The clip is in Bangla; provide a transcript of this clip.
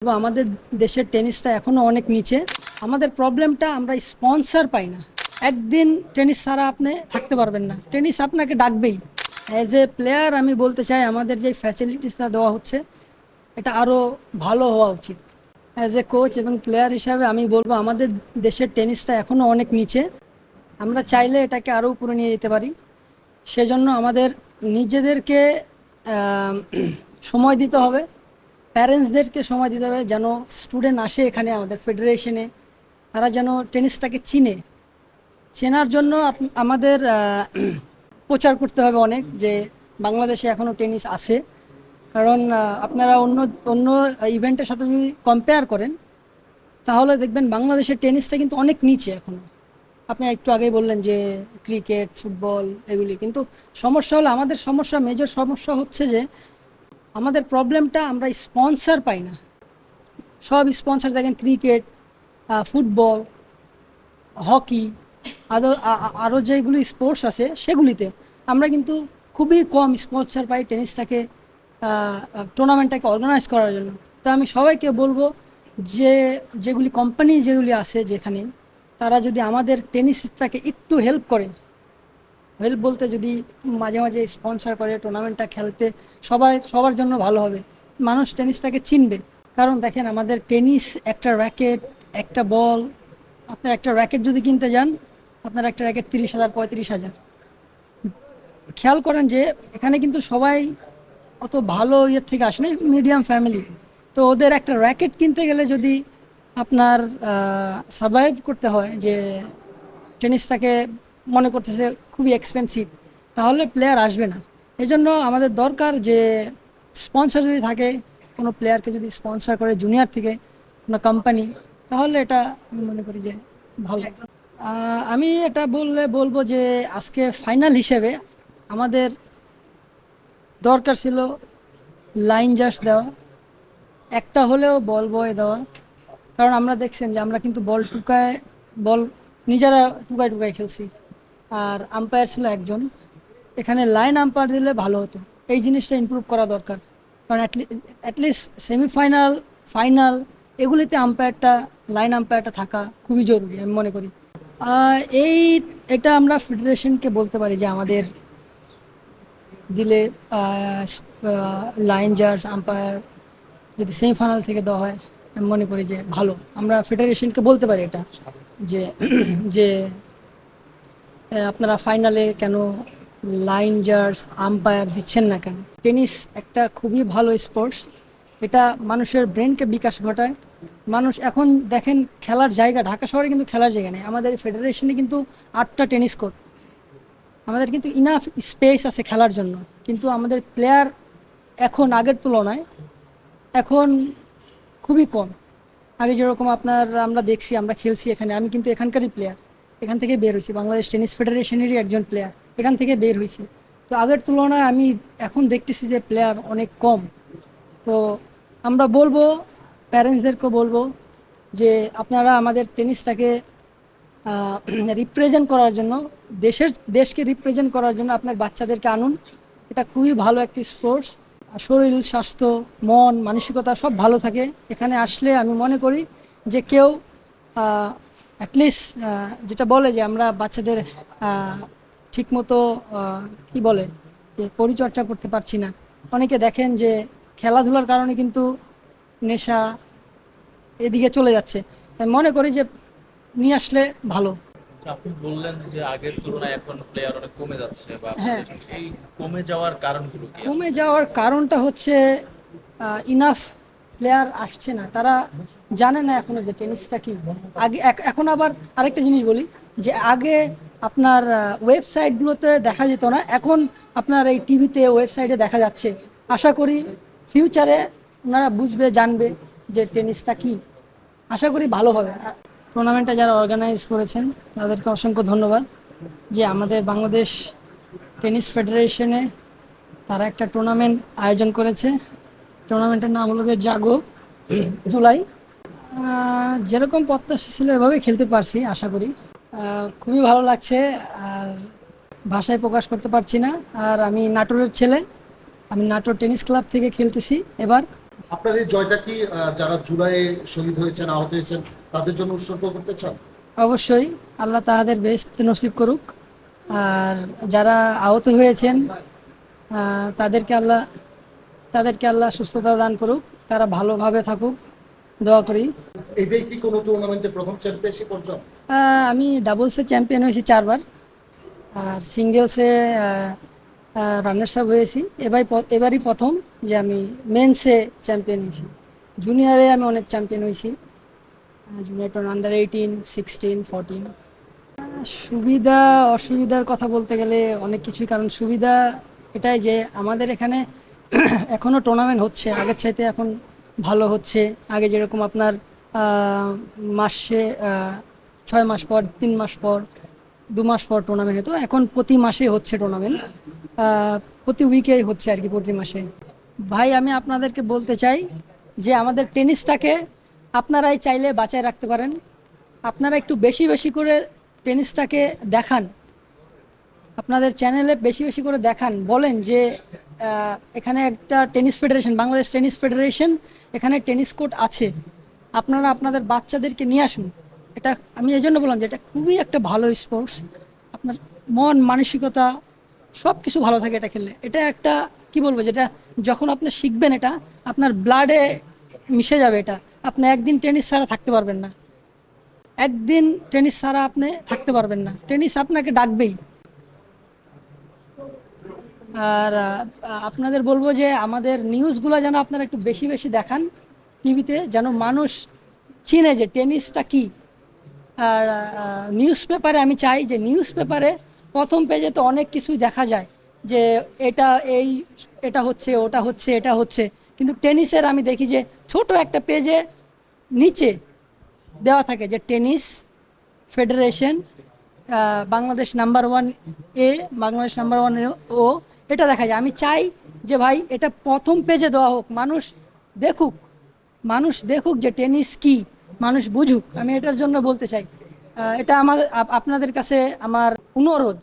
বলবো আমাদের দেশের টেনিসটা এখনো অনেক নিচে। আমাদের প্রবলেমটা আমরা স্পন্সর পাই না। একদিন টেনিস ছাড়া আপনি থাকতে পারবেন না, টেনিস আপনাকে ডাকবেই। অ্যাজ এ প্লেয়ার আমি বলতে চাই আমাদের যে ফ্যাসিলিটিসটা দেওয়া হচ্ছে এটা আরও ভালো হওয়া উচিত। অ্যাজ এ কোচ এবং প্লেয়ার হিসাবে আমি বলবো আমাদের দেশের টেনিসটা এখনও অনেক নিচে। আমরা চাইলে এটাকে আরও উপরে নিয়ে যেতে পারি। সেজন্য আমাদের নিজেদেরকে আহ, সময় দিতে হবে, প্যারেন্টসদেরকে সময় দিতে হবে, যেন স্টুডেন্ট আসে এখানে আমাদের ফেডারেশনে, তারা যেন টেনিসটাকে চিনে। চেনার জন্য আমাদের প্রচার করতে হবে অনেক, যে বাংলাদেশে এখনও টেনিস আছে। কারণ আপনারা অন্য অন্য ইভেন্টের সাথে যদি কম্পেয়ার করেন তাহলে দেখবেন বাংলাদেশের টেনিসটা কিন্তু অনেক নিচে এখনও। আপনি একটু আগেই বললেন যে ক্রিকেট, ফুটবল এগুলি, কিন্তু সমস্যা হলো, আমাদের সমস্যা, মেজর সমস্যা হচ্ছে যে আমাদের প্রবলেমটা আমরা স্পন্সর পাই না। সব স্পন্সর দেখেন ক্রিকেট, ফুটবল, হকি, আরও যেগুলি স্পোর্টস আছে সেগুলিতে আমরা কিন্তু খুবই কম স্পন্সর পাই টেনিসটাকে, টুর্নামেন্টটাকে অর্গানাইজ করার জন্য। তো আমি সবাইকে বলবো যে যেগুলি কোম্পানি যেগুলি আছে যেখানে, তারা যদি আমাদের টেনিসটাকে একটু হেল্প করে, হেল্প বলতে যদি মাঝে মাঝে স্পন্সর করে টুর্নামেন্টটা খেলতে, সবার জন্য ভালো হবে। মানুষ টেনিসটাকে চিনবে। কারণ দেখেন আমাদের টেনিস একটা র্যাকেট, একটা বল, আপনার একটা র্যাকেট যদি কিনতে যান, আপনার একটা র্যাকেট 30,000 35,000। খেয়াল করেন যে এখানে কিন্তু সবাই অত ভালো ইয়ের থেকে আসে না, মিডিয়াম ফ্যামিলি। তো ওদের একটা র্যাকেট কিনতে গেলে যদি আপনার সার্ভাইভ করতে হয়, যে টেনিসটাকে মনে করতেছে খুবই এক্সপেন্সিভ, তাহলে প্লেয়ার আসবে না। এই জন্য আমাদের দরকার যে স্পন্সর যদি থাকে, কোনো প্লেয়ারকে যদি স্পন্সর করে জুনিয়র থেকে কোনো কোম্পানি, তাহলে এটা আমি মনে করি যে ভালো। আমি এটা বলবো যে আজকে ফাইনাল হিসেবে আমাদের দরকার ছিল লাইন জার্স দেওয়া, একটা হলেও বল বয় দেওয়া। কারণ আমরা দেখছেন যে আমরা কিন্তু বল নিজেরা টুকায় টুকায় খেলছি, আর আম্পায়ার ছিল একজন। এখানে লাইন আম্পায়ার দিলে ভালো হতো, এই জিনিসটা ইমপ্রুভ করা দরকার। কারণ অ্যাটলিস্ট সেমিফাইনাল, ফাইনাল এগুলিতে লাইন আম্পায়ারটা থাকা খুবই জরুরি আমি মনে করি। আহ, এই এটা আমরা ফেডারেশনকে বলতে পারি যে আমাদের দিলে লাইন জাজ আম্পায়ার যদি সেমিফাইনাল থেকে দেওয়া হয়, আমি মনে করি যে ভালো। আমরা ফেডারেশনকে বলতে পারি এটা, যে যে আপনারা ফাইনালে কেন লাইন জাজ আম্পায়ার দিচ্ছেন না কেন। টেনিস একটা খুবই ভালো স্পোর্টস, এটা মানুষের ব্রেনকে বিকাশ ঘটায়। মানুষ এখন দেখেন খেলার জায়গা, ঢাকা শহরে কিন্তু খেলার জায়গা নেই। আমাদের ফেডারেশনে কিন্তু 8টা টেনিস কোর্ট, আমাদের কিন্তু ইনাফ স্পেস আছে খেলার জন্য। কিন্তু আমাদের প্লেয়ার এখন আগের তুলনায় এখন খুবই কম। আগে যেরকম আমরা দেখছি, আমরা খেলছি এখানে, আমি কিন্তু এখানকারই প্লেয়ার, এখান থেকে বের হয়েছি, বাংলাদেশ টেনিস ফেডারেশনেরই একজন প্লেয়ার, এখান থেকে বের হয়েছি। তো আগের তুলনায় আমি এখন দেখতেছি যে প্লেয়ার অনেক কম। তো আমরা বলবো, প্যারেন্টসদেরকে বলবো যে আপনারা আমাদের টেনিসটাকে রিপ্রেজেন্ট করার জন্য, দেশকে রিপ্রেজেন্ট করার জন্য আপনার বাচ্চাদেরকে আনুন। এটা খুবই ভালো একটি স্পোর্টস। শরীর স্বাস্থ্য, মন মানসিকতা সব ভালো থাকে এখানে আসলে। আমি মনে করি যে কেউ অ্যাটলিস্ট যেটা বলে যে আমরা বাচ্চাদের ঠিকমতো কি বলে যে পরিচর্যা করতে পারছি না। অনেকে দেখেন যে খেলাধুলার কারণে কিন্তু নেশা এদিকে চলে যাচ্ছে। তাই মনে করি যে নিয়ে আসলে ভালো। আচ্ছা, আপনি বললেন যে আগের তুলনায় এখন প্লেয়ার অনেক কমে যাচ্ছে বা হ্যাঁ, এই কমে যাওয়ার কারণগুলো কি কমে আসলে? যাওয়ার কারণটা হচ্ছে ইনাফ প্লেয়ার আসছে না, তারা জানে না এখনো যে টেনিসটা কি। এখন আবার আরেকটা জিনিস বলি, যে আগে আপনার ওয়েবসাইটগুলোতে দেখা যেত না, এখন আপনার এই টিভিতে ওয়েবসাইটে দেখা যাচ্ছে। আশা করি ফিউচারে ওনারা বুঝবে, জানবে যে টেনিসটা কি। আশা করি ভালো হবে। টুর্নামেন্টটা যারা অর্গানাইজ করেছেন তাদেরকে অসংখ্য ধন্যবাদ, যে আমাদের বাংলাদেশ টেনিস ফেডারেশনে তারা একটা টুর্নামেন্ট আয়োজন করেছে। টুর্নামেন্টের নাম হলো গিয়ে জাগো জুলাই। যেরকম প্রত্যাশা ছিল এভাবেই খেলতে পারছি আশা করি। খুবই ভালো লাগছে, আর ভাষায় প্রকাশ করতে পারছি না। আর আমি নাটোরের ছেলে, আমি নাটোর টেনিস ক্লাব থেকে খেলতেছি এবার। আপনার এই জয়টা কি যারা জুলাইয়ে শহীদ হয়েছেন, আহত হয়েছেন, তাদের জন্য উৎসর্গ করতে চান? অবশ্যই আল্লাহ তাহাদের বেহেশত নসিব করুক। আর যারা আহত হয়েছেন তাদেরকে আল্লাহ সুস্থতা দান করুক, তারা ভালোভাবে থাকুক, দোয়া করি। এটাই কি কোনো টুর্নামেন্টে প্রথম চ্যাম্পিয়নশিপ অর্জন? আমি ডাবলসে চ্যাম্পিয়ন হয়েছি 4 বার, আর সিঙ্গেলসে রানার্স আপ হয়েছি। এবারই প্রথম যে আমি মেন্সে চ্যাম্পিয়ন হয়েছি। জুনিয়রে আমি অনেক চ্যাম্পিয়ন হয়েছি, জুনিয়র আন্ডার 18, 16, 14। সুবিধা অসুবিধার কথা বলতে গেলে অনেক কিছুই, কারণ সুবিধা এটাই যে আমাদের এখানে এখনও টুর্নামেন্ট হচ্ছে, আগের চাইতে এখন ভালো হচ্ছে। আগে যেরকম আপনার মাসে 6 মাস পর, 3 মাস পর, 2 মাস পর টুর্নামেন্ট হতো, এখন প্রতি মাসে হচ্ছে টুর্নামেন্ট, প্রতি উইকেই হচ্ছে আর কি, প্রতি মাসে। ভাই আমি আপনাদেরকে বলতে চাই যে আমাদের টেনিসটাকে আপনারাই চাইলে বাঁচায় রাখতে পারেন। আপনারা একটু বেশি বেশি করে টেনিসটাকে দেখান, আপনাদের চ্যানেলে বেশি বেশি করে দেখান, বলেন যে এখানে একটা tennis federation, Bangladesh tennis federation, এখানে টেনিস কোর্ট আছে, আপনারা আপনাদের বাচ্চাদেরকে নিয়ে আসুন। এটা আমি এই জন্য বললাম যে এটা খুবই একটা ভালো স্পোর্টস। আপনার মন মানসিকতা সব কিছু ভালো থাকে এটা খেললে। এটা একটা কি বলবো, যেটা যখন আপনি শিখবেন এটা আপনার ব্লাডে মিশে যাবে। এটা আপনি একদিন টেনিস ছাড়া থাকতে পারবেন না, একদিন টেনিস ছাড়া আপনি থাকতে পারবেন না, টেনিস আপনাকে ডাকবেই। আর আপনাদের বলবো যে আমাদের নিউজগুলো যেন আপনারা একটু বেশি বেশি দেখান টিভিতে, যেন মানুষ চিনে যে টেনিসটা কি। আর নিউজ পেপারে আমি চাই যে নিউজ পেপারে প্রথম পেজে তো অনেক কিছুই দেখা যায় যে এটা হচ্ছে, ওটা হচ্ছে, এটা হচ্ছে, কিন্তু টেনিসের আমি দেখি যে ছোট একটা পেজে নিচে দেওয়া থাকে যে tennis federation Bangladesh number 1 Bangladesh number 1 ও এটা দেখা যায়। আমি চাই যে ভাই এটা প্রথম পেজে দেওয়া হোক, মানুষ দেখুক যে টেনিস কি, মানুষ বুঝুক। আমি এটার জন্য বলতে চাই, এটা আপনাদের কাছে আমার অনুরোধ।